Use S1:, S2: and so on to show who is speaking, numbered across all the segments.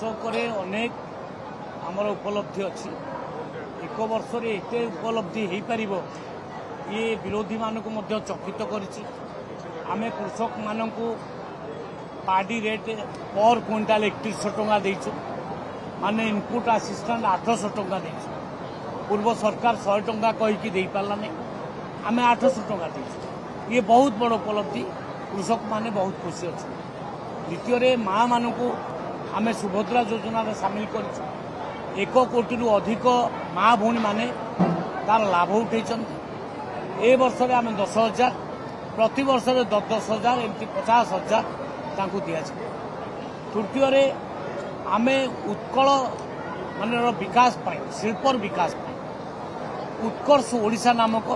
S1: कृषक अनेक आमर उपलब्धि अच्छी एक वर्ष एत उपलब्धि हो पार ये विरोधी मानक चकित करें कृषक मान पार्टी रेट पर क्विंटाल 3100 टंका देचु माने इनपुट असिस्टेंट 800 टंका देचु पूर्व सरकार 100 टंका कहीकि दे पारा नहीं आम 800 टंका देचु ये बहुत बड़ उपलब्धि कृषक माने बहुत खुशी अच्छे। द्वितीय माँ मान आम सुभद्रा योजना सामिल कर 1 कोटी रु अधिक माँ भौणी मैंने तार लाभ उठे ए वर्ष आम 10,000 प्रति वर्ष 10,000 एमती 50,000 दि जाए। तृतीय आम उत्कल मान विकास शिल्पर विकास उत्कर्ष ओडिशा नामक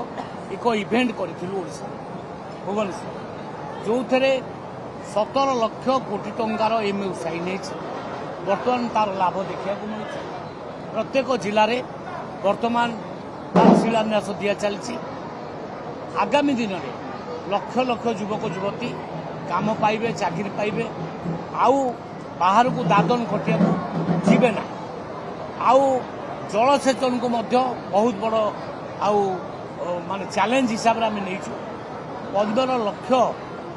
S1: एक इवेंट करूँ भुवनेश्वर जो थे 17 लाख कोटी टंकार एम साइन बर्तमान तार लाभ देखा मिलूँ प्रत्येक जिले में बर्तमान तार शिलान्यास दि चली आगामी दिन में लक्ष लक्ष युवक युवती काम पाइबे चाकरी पाइबे आउ बाहर को दादन खटिया जीवे ना आउ जलसेचन को बहुत बड़ आउ माने चैलेंज हिसाब से आम नहीं 15 लाख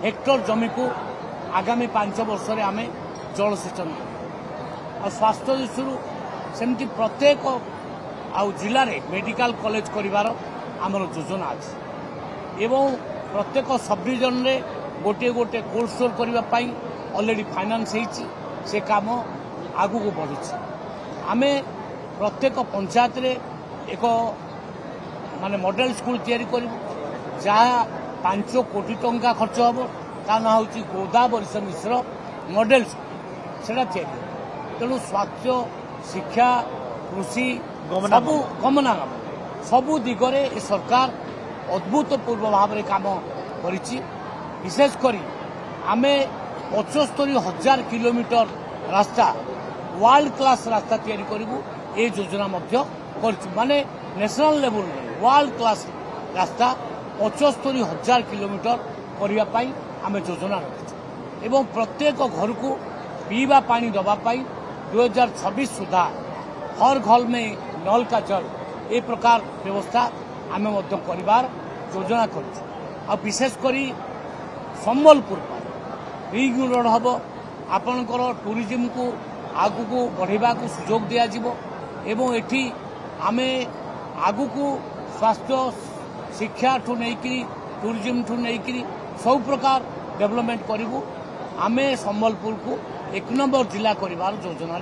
S1: हेक्टर जमी को आगामी 5 वर्ष आम जलसेचन और स्वास्थ्य दृष्टि सेमती प्रत्येक आउ जिले में मेडिकल कॉलेज करिवार आमर योजना अच्छी एवं प्रत्येक सब डिविजन में गोटे गोटे कोल्ड स्टोर करने ऑलरेडी फाइनान्स से काम आगू को बढ़ी आम प्रत्येक पंचायत रे एक माने मॉडल स्कूल तैयारी करूँ जहाँ 5 कोटी टंका खर्च हम ता ना हूँ गोदावरी मिश्र मॉडल स्कूल से तेणु स्वास्थ्य शिक्षा कृषि सबू गमनागमन सबू दिगरे सरकार अद्भुतपूर्व भाव में काम करिछि। विशेषकर आम 75,000 किलोमीटर रास्ता वर्ल्ड क्लास रास्ता तैयारी करूँ ये योजना माने नेशनल लेवल में वर्ल्ड क्लास रास्ता 75,000 किलोमीटर करने आम योजना रखी एवं प्रत्येक घर को पीवा पानी दवापाई 2026 सुधा हर घर में नल का जल ए प्रकार व्यवस्था आम कर योजना कर विशेषकर संबलपुर रिंग रोड हम आपणकर टूरिज्म को आगू को बढ़ावा को सुजोग दिज्व एवं एठी आमे आगू को स्वास्थ्य शिक्षा ठू नहीं टूरिज्म ठू नहीं सब प्रकार डेवलपमेंट करूँ आमे संबलपुर को 1 नंबर जिला कर योजना।